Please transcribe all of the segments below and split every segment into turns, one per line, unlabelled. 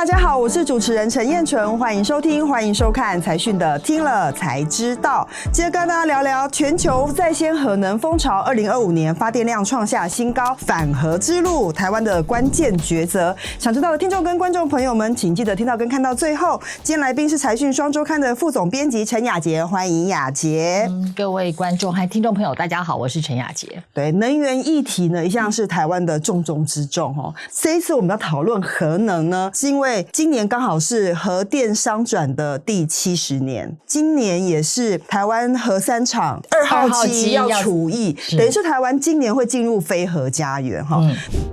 大家好，我是主持人陈燕纯，欢迎收听，欢迎收看财讯的听了才知道。接着跟大家聊聊全球再掀核能风潮，2025年发电量创下新高，反核之路，台湾的关键抉择。想知道的听众跟观众朋友们，请记得听到跟看到最后。今天来宾是财讯双周刊的副总编辑陈雅洁，欢迎雅洁。
各位观众和听众朋友，大家好，我是陈雅洁。
对，能源议题呢，一向是台湾的重中之重哦。这一次我们要讨论核能呢，是因为今年刚好是核电商转的第70年，今年也是台湾核三厂2号机要除役，等于是台湾今年会进入非核家园哈。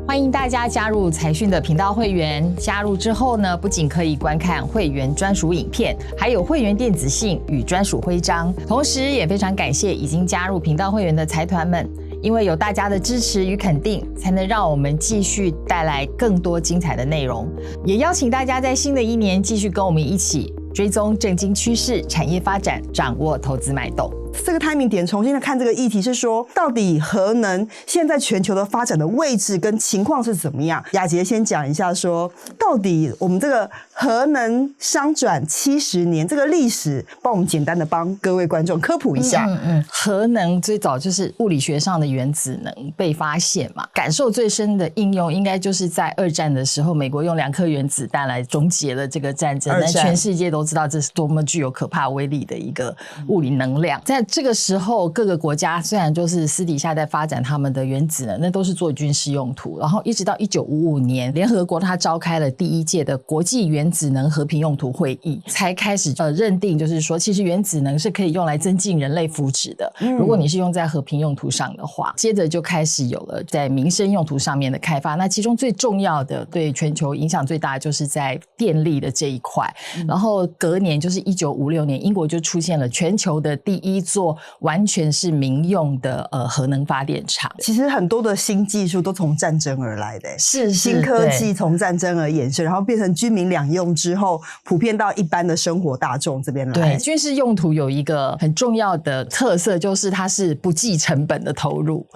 欢迎大家加入财讯的频道会员，加入之后呢，不仅可以观看会员专属影片，还有会员电子信与专属徽章，同时也非常感谢已经加入频道会员的财团们。因为有大家的支持与肯定，才能让我们继续带来更多精彩的内容。也邀请大家在新的一年继续跟我们一起追踪政经趋势、产业发展，掌握投资脉动。
这个 timing 点重新的看这个议题是说，到底核能现在全球的发展的位置跟情况是怎么样？雅洁先讲一下说，到底我们这个核能商转70年这个历史，帮我们简单的帮各位观众科普一下。
核能最早就是物理学上的原子能被发现嘛，感受最深的应用应该就是在2战的时候，美国用2颗原子弹来终结了这个战争，但全世界都知道这是多么具有可怕威力的一个物理能量。在这个时候，各个国家虽然就是私底下在发展他们的原子能，那都是做军事用途。然后一直到1955年，联合国它召开了第1届的国际原子能和平用途会议，才开始认定，就是说，其实原子能是可以用来增进人类福祉的。如果你是用在和平用途上的话，接着就开始有了在民生用途上面的开发。那其中最重要的，对全球影响最大的，就是在电力的这一块。然后隔年就是1956年，英国就出现了全球的第1座完全是民用的核能发电厂。
其实很多的新技术都从战争而来的，
是
新科技从战争而衍生，然后变成居民两用之后，普遍到一般的生活大众这边来。
对，军事用途有一个很重要的特色，就是它是不计成本的投入。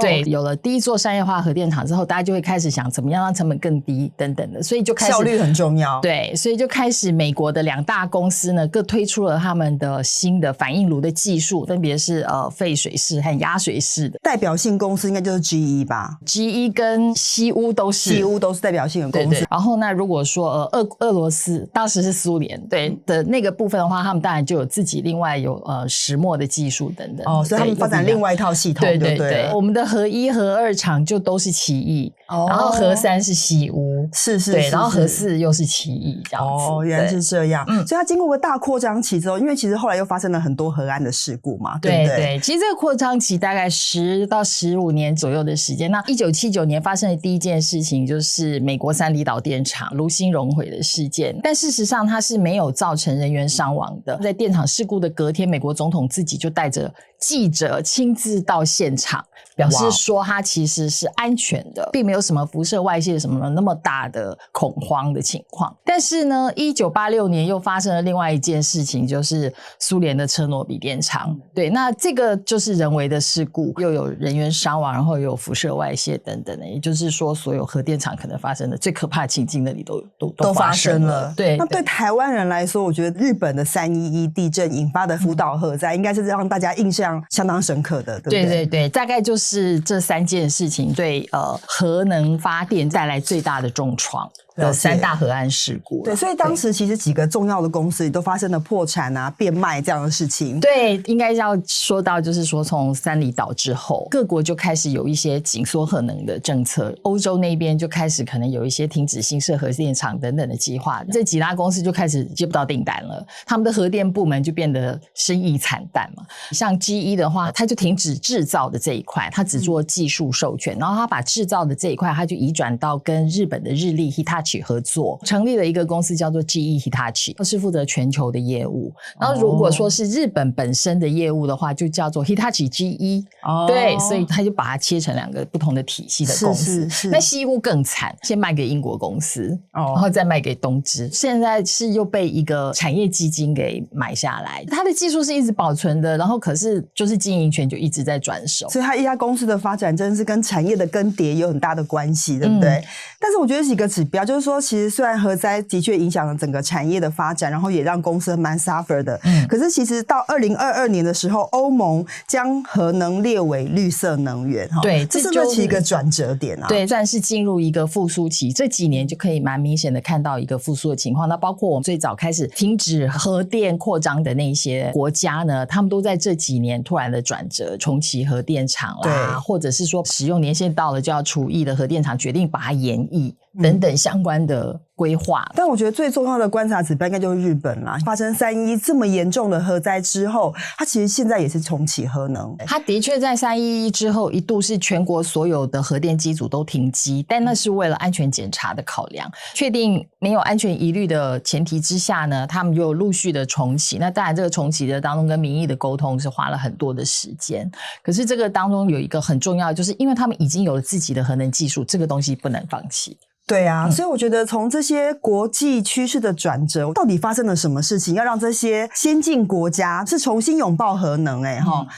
对，有了第1座商业化核电厂之后，大家就会开始想怎么样让成本更低等等的，所以就开始
效率很重要。
对，所以就开始美国的2大公司呢，各推出了他们的新的反应炉的技术，分别是沸水式和压水式的。
代表性公司应该就是 GE 吧
，GE 跟西屋都是
代表性的公司。
对。然后那如果说俄罗斯当时是苏联对的那个部分的话，他们当然就有自己另外有石墨的技术等等。
所以他们发展另外一套系统。
对。我们的核1、核2厂就都是奇异，然后核3是西屋，
是。
对，然后核4又是奇异这样子。
原来是这样。所以它经过个大扩张期之后，因为其实后来又发生了很多核安的事故嘛，对不对？
其实这个扩张期大概10到15年左右的时间。那1979年发生的第一件事情就是美国三里岛电厂炉芯熔毁的事件，但事实上它是没有造成人员伤亡的。在电厂事故的隔天，美国总统自己就带着记者亲自到现场，表示说它其实是安全的，并没有什么辐射外泄什么那么大的恐慌的情况。但是呢1986年又发生了另外一件事情，就是苏联的车诺比电厂。对，那这个就是人为的事故，又有人员伤亡，然后又有辐射外泄等等的，也就是说所有核电厂可能发生的最可怕的情境那里都发生了。对，
那对台湾人来说，我觉得日本的311地震引发的福岛核灾应该是让大家印象相当深刻的，对不对？
对，大概就是这3件事情对核能发电带来最大的重创的3大核安事故。
对，所以当时其实几个重要的公司都发生了破产啊、变卖这样的事情。
对，应该要说到就是说从三里岛之后，各国就开始有一些紧缩核能的政策，欧洲那边就开始可能有一些停止新设核电厂等等的计划，这几大公司就开始接不到订单了，他们的核电部门就变得生意惨淡嘛。像 GE 的话，它就停止制造的这一块，它只做技术授权，然后它把制造的这一块它就移转到跟日本的日立 Hitachi 合作，成立了一个公司叫做 GE Hitachi， 是负责全球的业务。然后如果说是日本本身的业务的话，就叫做 Hitachi GE。对，所以他就把它切成2个不同的体系的公司。
是。
那西屋更惨，先卖给英国公司，然后再卖给东芝，现在是又被一个产业基金给买下来。它的技术是一直保存的，然后可是就是经营权就一直在转手，
所以它一家公司的发展真的是跟产业的更迭有很大的关系，对不对？但是我觉得几个指标，就就是说其实虽然核灾的确影响了整个产业的发展，然后也让公司蛮 suffer 的，可是其实到2022年的时候，欧盟将核能列为绿色能源，
对，
这是不是一个转折点啊？
对，算是进入一个复苏期，这几年就可以蛮明显的看到一个复苏的情况。那包括我们最早开始停止核电扩张的那些国家呢，他们都在这几年突然的转折，重启核电厂啦，或者是说使用年限到了就要除役的核电厂决定把它延役等等相关的规划。
但我觉得最重要的观察指标应该就是日本啦，发生311这么严重的核灾之后，它其实现在也是重启核能。
它的确在311之后一度是全国所有的核电机组都停机，但那是为了安全检查的考量，确定没有安全疑虑的前提之下呢，他们就陆续的重启。那当然这个重启的当中跟民意的沟通是花了很多的时间，可是这个当中有一个很重要的，就是因为他们已经有了自己的核能技术，这个东西不能放弃。
对啊，所以我觉得从这些国际趋势的转折，到底发生了什么事情，要让这些先进国家是重新拥抱核能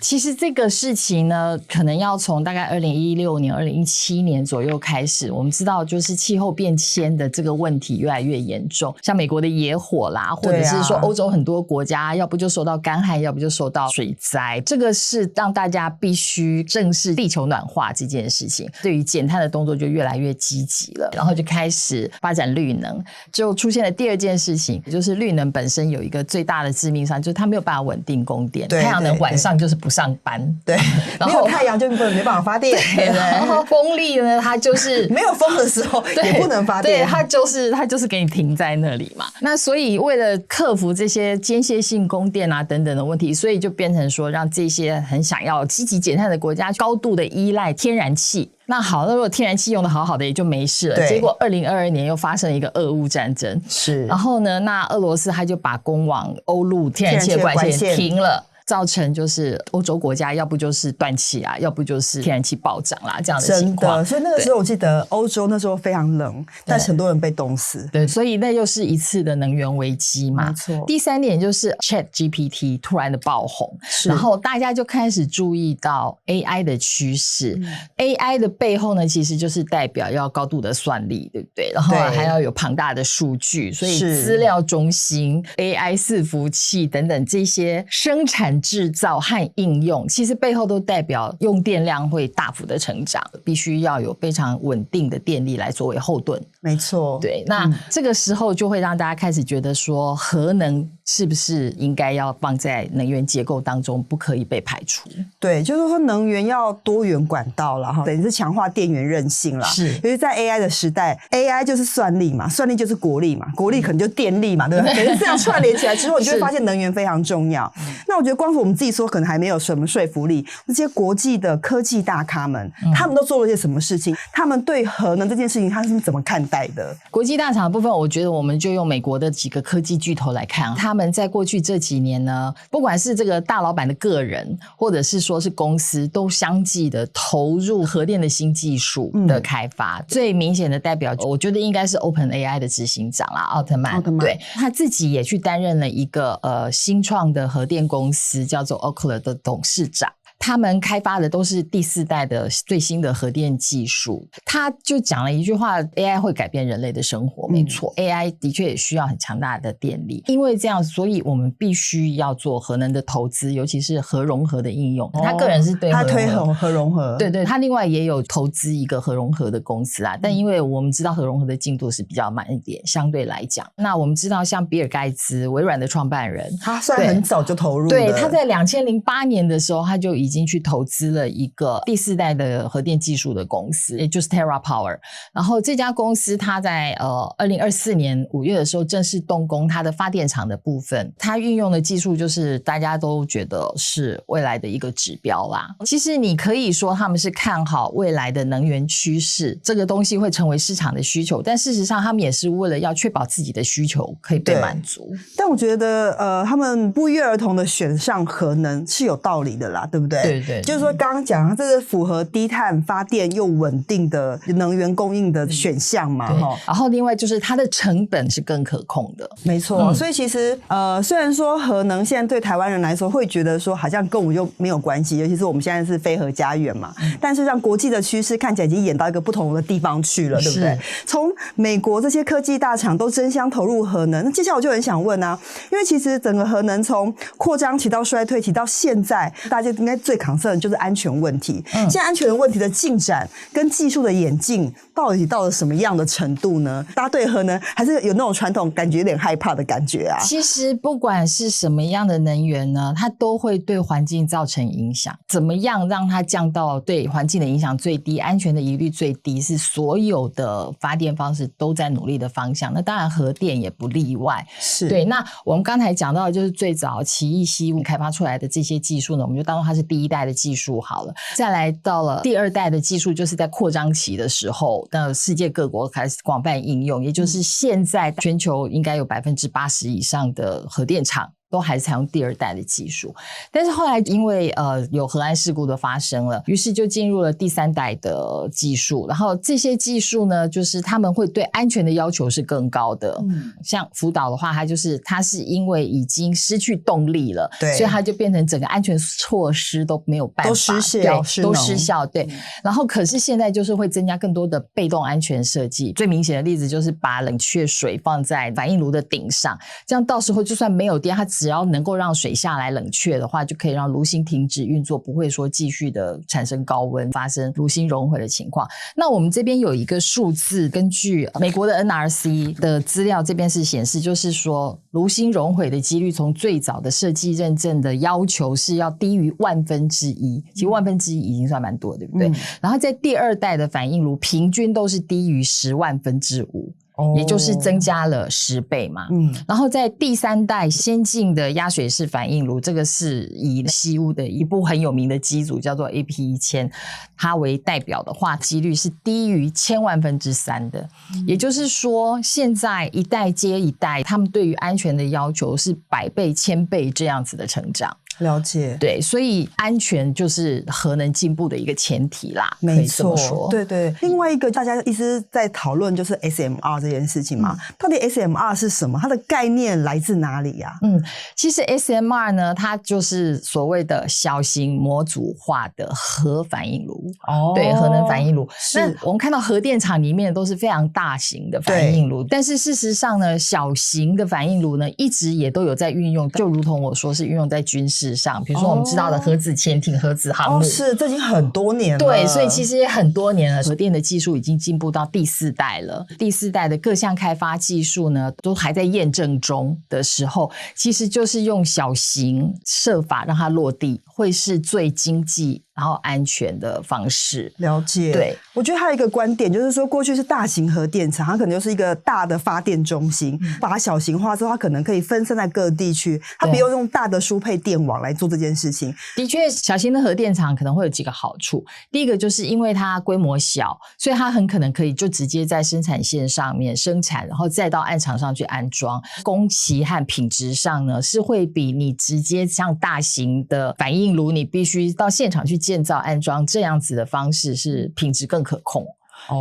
其实这个事情呢，可能要从大概2016年、2017年左右开始。我们知道，就是气候变迁的这个问题越来越严重，像美国的野火啦，或者是说欧洲很多国家，要不就受到干旱，要不就受到水灾。这个是让大家必须正视地球暖化这件事情，对于减碳的动作就越来越积极了，然后就开始发展绿能。就出现了第二件事情，就是绿能本身有一个最大的致命伤，就是它没有办法稳定供电。太阳能晚上就是不上班，
对，
然后
没有太阳就没办法发电。
对，然后风力呢，它就是
没有风的时候也不能发电。
对，它就是给你停在那里嘛。那所以为了克服这些间歇性供电啊等等的问题，所以就变成说让这些很想要积极减碳的国家高度的依赖天然气。那好，那如果天然气用的好好的也就没事了。结果2022年又发生一个俄乌战争，
是，
然后呢，那俄罗斯他就把供往欧陆天然气的管线停了。造成就是欧洲国家要不就是断气啊，要不就是天然气暴涨啦，这样的情况。
真的，所以那个时候我记得欧洲那时候非常冷，但是很多人被冻死。
对，所以那又是一次的能源危机嘛。
没错。
第三点就是 ChatGPT 突然的爆红，然后大家就开始注意到 AI 的趋势。AI 的背后呢，其实就是代表要高度的算力，对不对？然后还要有庞大的数据，所以资料中心、AI 伺服器等等这些生产制造和应用，其实背后都代表用电量会大幅的成长，必须要有非常稳定的电力来作为后盾。
没错，
对，那这个时候就会让大家开始觉得说，核能是不是应该要放在能源结构当中，不可以被排除？
对，就是说能源要多元管道啦，等于是强化电源韧性啦。
是，
尤其在 AI 的时代 ，AI 就是算力嘛，算力就是国力嘛，国力可能就电力嘛，对不对？可是这样串联起来之后，你就会发现能源非常重要。那我觉得光是我们自己说，可能还没有什么说服力。那些国际的科技大咖们，他们都做了些什么事情？他们对核能这件事情，他是怎么看待的？
国际大厂的部分，我觉得我们就用美国的几个科技巨头来看，他们在过去这几年呢，不管是这个大老板的个人，或者是说是公司，都相继的投入核电的新技术的开发。最明显的代表，我觉得应该是 OpenAI 的执行长啦，奥特曼。对，他自己也去担任了一个新创的核电公司，叫做 Oklo 的董事长。他们开发的都是第4代的最新的核电技术。他就讲了一句话 AI 会改变人类的生活，没错， AI 的确也需要很强大的电力，因为这样所以我们必须要做核能的投资，尤其是核融合的应用。他个人是对
他推核融合，
对对，他另外也有投资一个核融合的公司啦，但因为我们知道核融合的进度是比较慢一点，相对来讲。那我们知道像比尔盖茨，微软的创办人，
他虽然很早就投入了，
对，他在2008年的时候他就已经去投资了一个第4代的核电技术的公司，也就是 TerraPower。然后这家公司它在2024年5月的时候正式动工它的发电厂的部分，它运用的技术就是大家都觉得是未来的一个指标啦。其实你可以说他们是看好未来的能源趋势，这个东西会成为市场的需求，但事实上他们也是为了要确保自己的需求可以被满足。
但我觉得他们不约而同的选上核能是有道理的啦，对不对？对？
对对，
就是说刚刚讲这是符合低碳发电又稳定的能源供应的选项嘛。
然后另外就是它的成本是更可控的，
没错。所以其实虽然说核能现在对台湾人来说会觉得说好像跟我们就没有关系，尤其是我们现在是非核家园嘛，但是让国际的趋势看起来已经演到一个不同的地方去了，对不对？从美国这些科技大厂都争相投入核能，那接下来我就很想问啊，因为其实整个核能从扩张期到衰退期到现在，大家应该最concern的就是安全问题。现在安全问题的进展跟技术的演进到底到了什么样的程度呢？大家对核能还是有那种传统感觉有点害怕的感觉啊。
其实不管是什么样的能源呢，它都会对环境造成影响。怎么样让它降到对环境的影响最低，安全的疑虑最低，是所有的发电方式都在努力的方向。那当然核电也不例外。
是
对。那我们刚才讲到的就是最早奇异烯开发出来的这些技术呢，我们就当做它是第一代的技术好了。再来到了第二代的技术，就是在扩张期的时候，那世界各国开始广泛应用，也就是现在全球应该有80%以上的核电厂都还是采用第二代的技术。但是后来因为有核安事故的发生了，于是就进入了第三代的技术。然后这些技术呢，就是他们会对安全的要求是更高的。像福岛的话，它是因为已经失去动力了，
对，
所以它就变成整个安全措施都没有办法，都失效。对。然后可是现在就是会增加更多的被动安全设计。最明显的例子就是把冷却水放在反应炉的顶上，这样到时候就算没有电，它只要能够让水下来冷却的话，就可以让炉芯停止运作，不会说继续的产生高温，发生炉芯熔毁的情况。那我们这边有一个数字，根据美国的 NRC 的资料，这边是显示，就是说炉芯熔毁的几率从最早的设计认证的要求是要低于1/1000，其实1/1000已经算蛮多，对不对？然后在第二代的反应炉平均都是低于10/100,000,000，也就是增加了10倍嘛。然后在第三代先进的压水式反应炉，这个是以西屋的一部很有名的机组叫做 AP1000， 它为代表的话，几率是低于10,000,000,000,000的。也就是说，现在一代接一代，他们对于安全的要求是100倍、1000倍这样子的成长。
了解。
对，所以安全就是核能进步的一个前提啦。
没错，
可以这么说。
对对。另外一个大家一直在讨论就是 SMR 这件事情嘛，到底 SMR 是什么？它的概念来自哪里啊？
其实 SMR 呢，它就是所谓的小型模组化的核反应炉。对，核能反应炉。那我们看到核电厂里面都是非常大型的反应炉，但是事实上呢，小型的反应炉呢，一直也都有在运用，就如同我说是运用在军事上，比如说我们知道的核子潜艇、核子航母。
是，这已经很多年了。
对，所以其实也很多年了，核电的技术已经进步到第4代了。第4代的各项开发技术呢，都还在验证中的时候，其实就是用小型设法让它落地，会是最经济然后安全的方式。
了解。对，我觉得还有一个观点就是说，过去是大型核电厂，它可能就是一个大的发电中心，把它小型化之后，它可能可以分散在各地区，它不用用大的输配电网来做这件事情。
的确，小型的核电厂可能会有几个好处。第一个就是因为它规模小，所以它很可能可以就直接在生产线上面生产，然后再到案场上去安装。工期和品质上呢，是会比你直接像大型的反应炉，你必须到现场去建造安装这样子的方式，是品质更可控。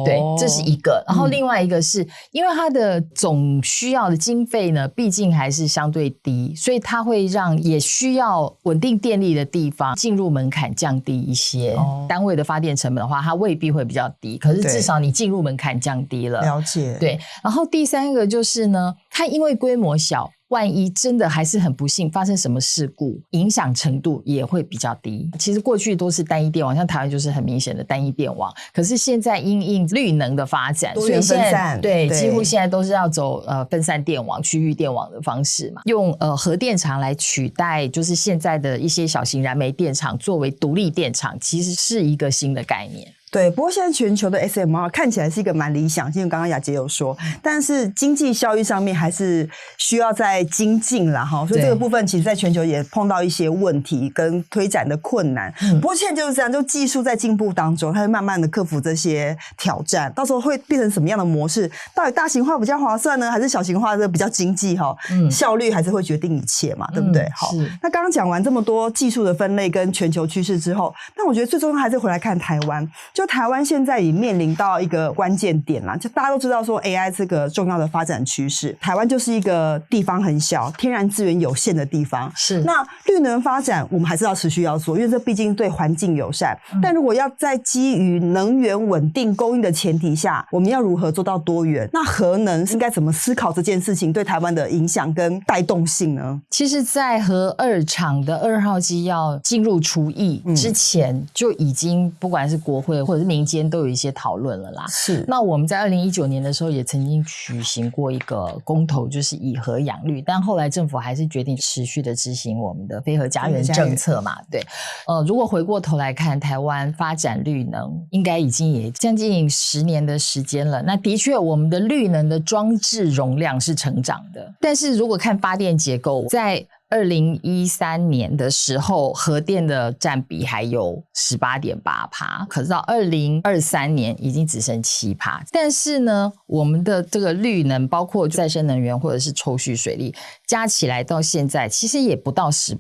对，这是一个。然后另外一个是因为它的总需要的经费呢，毕竟还是相对低，所以它会让也需要稳定电力的地方进入门槛降低一些。单位的发电成本的话，它未必会比较低，可是至少你进入门槛降低了。
了解。
对。然后第三个就是呢，它因为规模小，万一真的还是很不幸发生什么事故，影响程度也会比较低。其实过去都是单一电网，像台湾就是很明显的单一电网，可是现在因应绿能的发展，
多元分散，
对，几乎现在都是要走分散电网、区域电网的方式嘛，用核电厂来取代就是现在的一些小型燃煤电厂作为独立电厂，其实是一个新的概念。
对，不过现在全球的 SMR 看起来是一个蛮理想，因为刚刚雅洁有说，但是经济效益上面还是需要再精进啦哈，所以这个部分其实在全球也碰到一些问题跟推展的困难。不过现在就是这样，就技术在进步当中，它会慢慢的克服这些挑战，到时候会变成什么样的模式？到底大型化比较划算呢，还是小型化比较经济哈？效率还是会决定一切嘛，对不对？好，那刚刚讲完这么多技术的分类跟全球趋势之后，那我觉得最重要还是回来看台湾。就台湾现在也面临到一个关键点啦，就大家都知道说 AI 这个重要的发展趋势，台湾就是一个地方很小、天然资源有限的地方。
是，
那绿能发展我们还是要持续要做，因为这毕竟对环境友善。但如果要在基于能源稳定供应的前提下，我们要如何做到多元？那核能应该怎么思考这件事情对台湾的影响跟带动性呢？
其实在核2厂的2号机要进入除役之前，就已经不管是国会或者是民间都有一些讨论了啦。
是，
那我们在2019年的时候也曾经举行过一个公投，就是以核养绿，但后来政府还是决定持续的执行我们的非核家园政策嘛。对，如果回过头来看，台湾发展绿能应该已经也将近10年的时间了。那的确，我们的绿能的装置容量是成长的，但是如果看发电结构，在2013年的时候，核电的占比还有 18.8%， 可是到2023年已经只剩 7%。 但是呢，我们的这个绿能包括再生能源或者是抽蓄水力加起来到现在其实也不到 10%。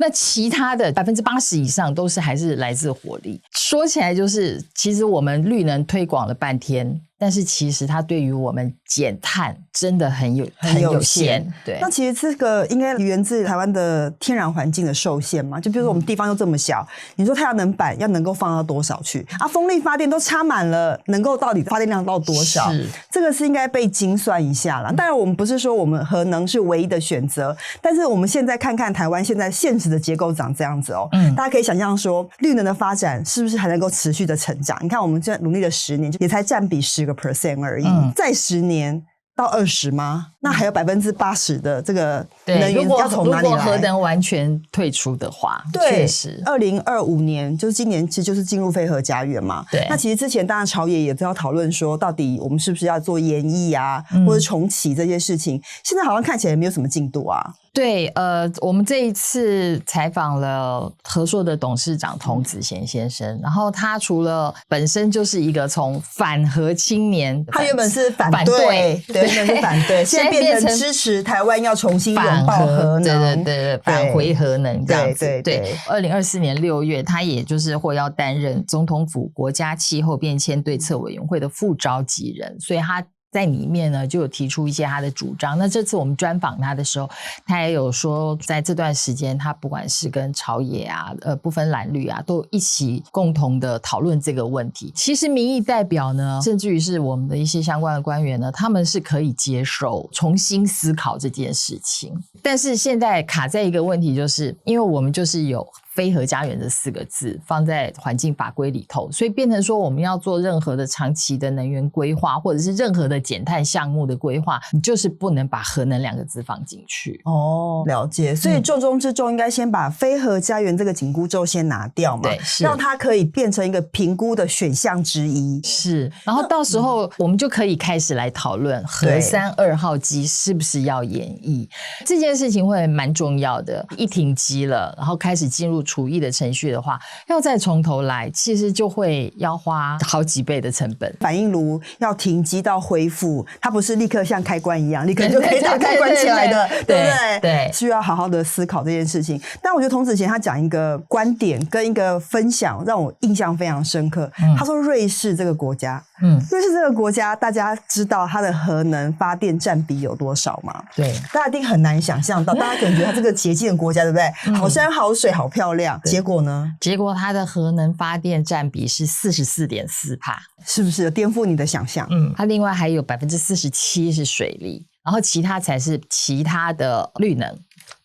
那其他的 80% 以上都是还是来自火力。说起来就是其实我们绿能推广了半天，但是其实它对于我们减碳真的很有限。对，
那其实这个应该源自台湾的天然环境的受限嘛，就比如说我们地方又这么小，你说太阳能板要能够放到多少去啊？风力发电都插满了，能够到底发电量到多少？这个是应该被精算一下啦。当然我们不是说我们核能是唯一的选择，但是我们现在看看台湾现在现实的结构长这样子哦，大家可以想象说绿能的发展是不是还能够持续的成长？你看我们现在努力了10年，也才占比10% 而已，再10年到20吗？那还有80%的这个能源要从哪里来？
如果核能完全退出的话，确实
2025年就是今年，其实就是进入非核家园嘛。
对，
那其实之前当然朝野也都要讨论说，到底我们是不是要做研议啊，或者重启这些事情？现在好像看起来也没有什么进度啊。
对，我们这一次采访了和硕的董事长童子贤先生，然后他除了本身就是一个从反核青年，
他原本是反对，对，原本是反对，现在变成支持台湾要重新拥抱核能，
对，返回核能这样子。
对。
2024年6月，他也就是或要担任总统府国家气候变迁对策委员会的副召集人，所以他在里面呢就有提出一些他的主张。那这次我们专访他的时候，他也有说在这段时间他不管是跟朝野啊不分蓝绿啊都一起共同的讨论这个问题。其实民意代表呢，甚至于是我们的一些相关的官员呢，他们是可以接受重新思考这件事情。但是现在卡在一个问题，就是因为我们就是有非核家园这4个字放在环境法规里头，所以变成说我们要做任何的长期的能源规划，或者是任何的减碳项目的规划，你就是不能把核能2个字放进去。
哦，了解。所以重中之重应该先把非核家园这个紧箍咒先拿掉嘛，
对，
让它可以变成一个评估的选项之一。
是，然后到时候我们就可以开始来讨论核3 2号机是不是要延役，这件事情会蛮重要的。一停机了，然后开始进入除役的程序的话，要再从头来，其实就会要花好几倍的成本。
反应炉要停机到恢复，它不是立刻像开关一样立刻就可以打开关起来的，对不对？
对，
需要好好的思考这件事情。但我觉得童子贤他讲一个观点跟一个分享让我印象非常深刻。他说瑞士这个国家，瑞士这个国家大家知道它的核能发电占比有多少吗？
对，
大家一定很难想象到，大家可能觉得它这个洁净的国家，对不对？好山好水好漂亮，结果呢？
结果它的核能发电占比是 44.4%，
是不是颠覆你的想象？
它另外还有 47% 是水力，然后其他才是其他的绿能。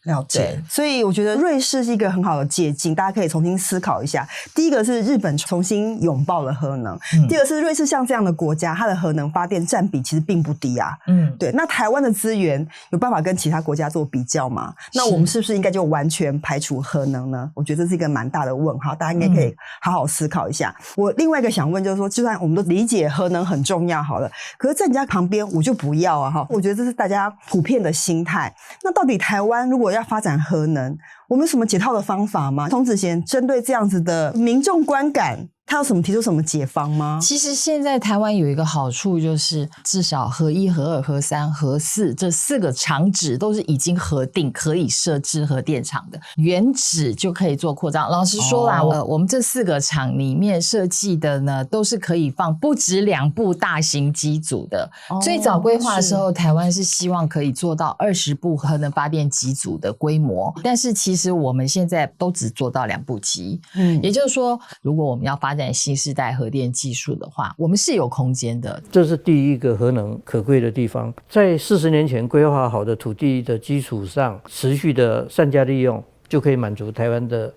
了解。所以我觉得瑞士是一个很好的借鉴，大家可以重新思考一下。第一个是日本重新拥抱了核能，第二个是瑞士像这样的国家，它的核能发电占比其实并不低啊。对。那台湾的资源有办法跟其他国家做比较吗？那我们是不是应该就完全排除核能呢？我觉得这是一个蛮大的问号，大家应该可以好好思考一下。我另外一个想问就是说，就算我们都理解核能很重要好了，可是在你家旁边我就不要啊。我觉得这是大家普遍的心态。那到底台湾如果要发展核能，我们有什么解套的方法吗？童子贤针对这样子的民众观感，他有什么提出什么解方吗？
其实现在台湾有一个好处，就是至少核1、核2、核3、核4这4个厂址都是已经核定可以设置核电厂的，原址就可以做扩张。老实说啦，我们这4个厂里面设计的呢，都是可以放不止2部大型机组的。最早规划的时候，台湾是希望可以做到20部核能发电机组的规模，但是其实我们现在都只做到2部机。也就是说，如果我们要发展新世代核电技术的话，我们是有空间的。
这是第一个核能可贵的地方，在40年前规划好的土地的基础上，持续的善加利用，就可以满足台湾的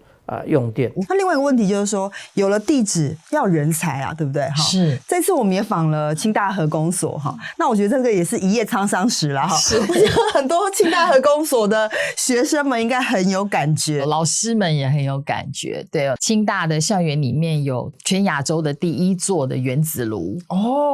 用电。
那另外一个问题就是说，有了地址要人才啊，对不对？
是。
这次我们也访了清大核工所哈，那我觉得这个也是一夜沧桑时啦哈。我觉得很多清大核工所的学生们应该很有感觉，
老师们也很有感觉。对，清大的校园里面有全亚洲的第1座的原子炉。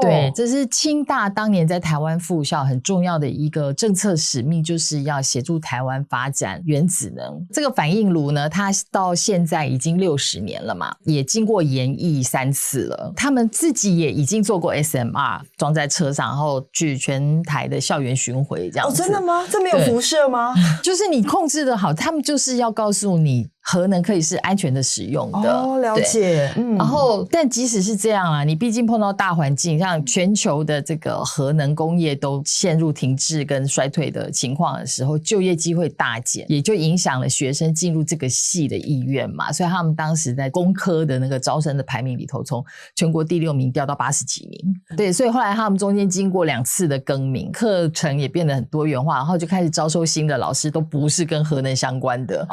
对，这是清大当年在台湾附校很重要的一个政策使命，就是要协助台湾发展原子能。这个反应炉呢，它到现在已经60年了嘛，也经过研议3次了。他们自己也已经做过 SMR， 装在车上，然后去全台的校园巡回这样子。
真的吗？这没有辐射吗？
就是你控制得好，他们就是要告诉你核能可以是安全的使用的。
了解。
然后但即使是这样啊，你毕竟碰到大环境，像全球的这个核能工业都陷入停滞跟衰退的情况的时候，就业机会大减，也就影响了学生进入这个系的意愿嘛。所以他们当时在工科的那个招生的排名里头，从全国第6名掉到80几名。对，所以后来他们中间经过2次的更名，课程也变得很多元化，然后就开始招收新的老师，都不是跟核能相关的。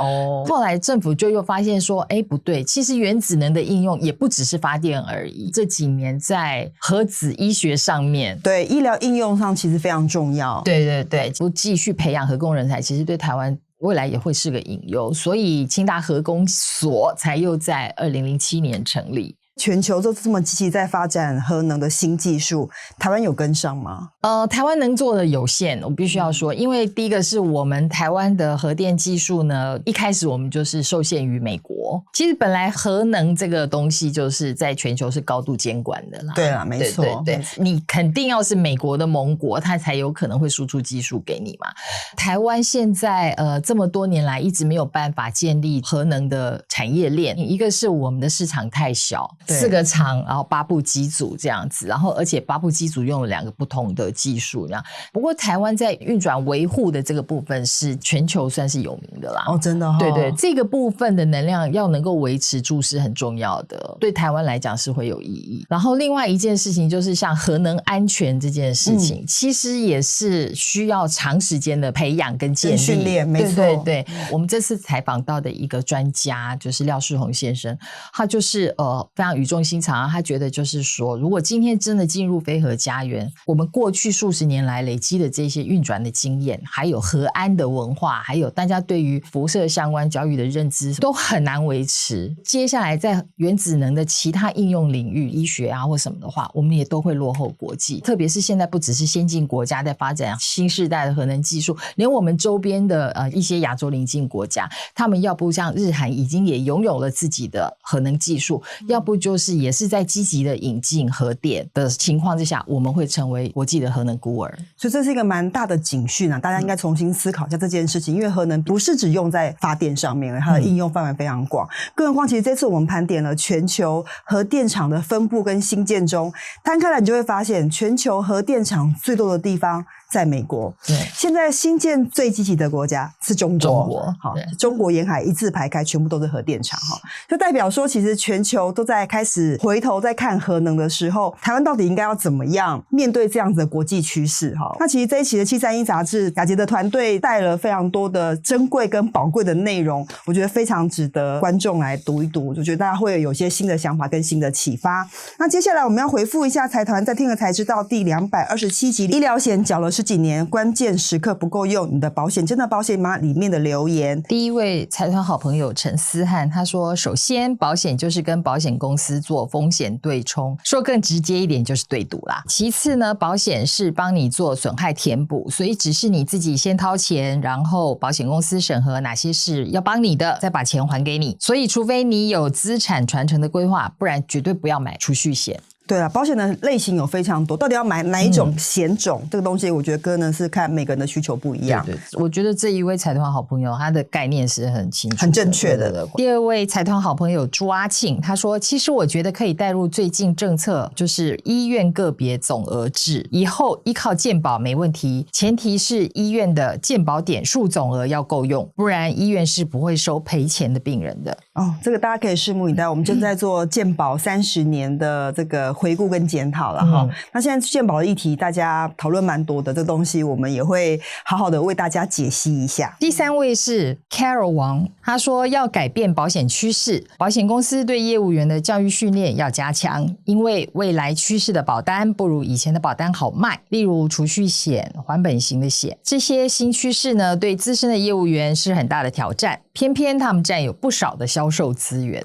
后来政府就又发现说，不对，其实原子能的应用也不只是发电而已。这几年在核子医学上面，
对医疗应用上其实非常重要。
对，不继续培养核工人才，其实对台湾未来也会是个隐忧，所以清大核工所才又在2007年成立。
全球都这么积极在发展核能的新技术，台湾有跟上吗？
台湾能做的有限，我必须要说，因为第一个是我们台湾的核电技术呢，一开始我们就是受限于美国。其实本来核能这个东西就是在全球是高度监管的啦。
对啦，没错。
对，你肯定要是美国的盟国，它才有可能会输出技术给你嘛。台湾现在这么多年来一直没有办法建立核能的产业链，一个是我们的市场太小。4个厂，然后8部机组这样子，然后而且8部机组用了2个不同的技术这样。不过台湾在运转维护的这个部分是全球算是有名的啦。
真的
对，这个部分的能量要能够维持住是很重要的，对台湾来讲是会有意义。然后另外一件事情就是像核能安全这件事情，其实也是需要长时间的培养跟建立
训练。没错。
对，我们这次采访到的一个专家就是廖世宏先生，他就是非常语重心长，他觉得就是说，如果今天真的进入非核家园，我们过去数十年来累积的这些运转的经验，还有核安的文化，还有大家对于辐射相关教育的认知都很难维持。接下来在原子能的其他应用领域，医学啊或什么的话，我们也都会落后国际。特别是现在不只是先进国家在发展新世代的核能技术，连我们周边的一些亚洲邻近国家，他们要不像日韩已经也拥有了自己的核能技术，要不就是也是在积极的引进核电的情况之下，我们会成为国际的核能孤儿。
所以这是一个蛮大的警讯啊，大家应该重新思考一下这件事情，因为核能不是只用在发电上面，它的应用范围非常广。更何况其实这次我们盘点了全球核电厂的分布跟新建中，摊开来你就会发现全球核电厂最多的地方在美国。
对，
现在新建最积极的国家是中国。好，中国沿海一字排开，全部都是核电厂，就代表说其实全球都在开始回头在看核能的时候，台湾到底应该要怎么样面对这样子的国际趋势。那其实这一期的731杂志，雅洁的团队带了非常多的珍贵跟宝贵的内容，我觉得非常值得观众来读一读，就觉得大家会有些新的想法跟新的启发。那接下来我们要回复一下财团在听了才知道第227集医疗险缴了10几年，关键时刻不够用，你的保险真的保险吗？里面的留言。
第一位财团好朋友陈思翰，他说首先保险就是跟保险公司做风险对冲，说更直接一点就是对赌啦。其次呢，保险是帮你做损害填补，所以只是你自己先掏钱，然后保险公司审核哪些是要帮你的，再把钱还给你。所以除非你有资产传承的规划，不然绝对不要买储蓄险。
对了，保险的类型有非常多，到底要买哪一种险种，这个东西我觉得哥呢是看每个人的需求不一样。
对，我觉得这一位财团好朋友他的概念是很清楚的，
很正确的。
第二位财团好朋友朱阿庆，他说其实我觉得可以带入最近政策，就是医院个别总额制，以后依靠健保没问题，前提是医院的健保点数总额要够用，不然医院是不会收赔钱的病人的。
这个大家可以拭目以待，我们正在做健保30年的这个回顾跟检讨了哈。那现在健保的议题大家讨论蛮多的，这东西我们也会好好的为大家解析一下。
第三位是 Carol 王，他说要改变保险趋势，保险公司对业务员的教育训练要加强，因为未来趋势的保单不如以前的保单好卖，例如储蓄险、还本型的险，这些新趋势呢对资深的业务员是很大的挑战，偏偏他们占有不少的销售资源。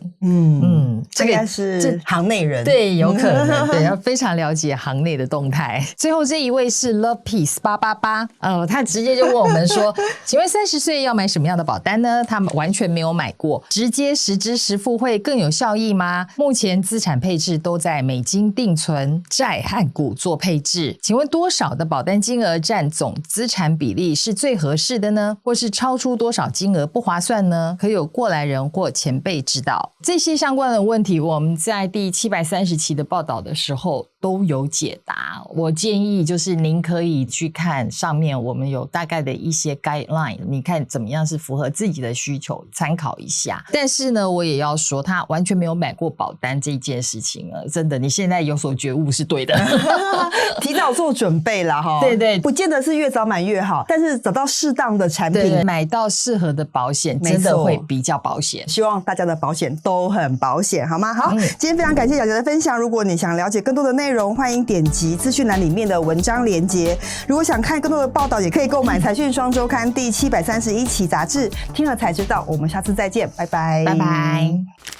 这个是行内人，
对，有可能对，要非常了解行内的动态。最后这一位是 Love Peace 888，他直接就问我们说请问30岁要买什么样的保单呢？他们完全没有买过，直接实支实付会更有效益吗？目前资产配置都在美金定存、债和股做配置，请问多少的保单金额占总资产比例是最合适的呢？或是超出多少金额不划算呢？可有过来人或前辈指导。这些相关的问题我们在第730期的报道的时候都有解答，我建议就是您可以去看上面我们有大概的一些 guideline， 你看怎么样是符合自己的需求，参考一下。但是呢我也要说他完全没有买过保单这件事情真的你现在有所觉悟是对的
提早做准备啦齁。对，不见得是越早买越好，但是找到适当的产品，
对，买到适合的保险真的会比较保险。
希望大家的保险都很保险好吗？好，今天非常感谢雅洁的分享，如果你想了解更多的内容，欢迎点击资讯栏里面的文章连结。如果想看更多的报道，也可以购买财讯双周刊第731期杂志。听了才知道，我们下次再见，拜拜，
拜拜。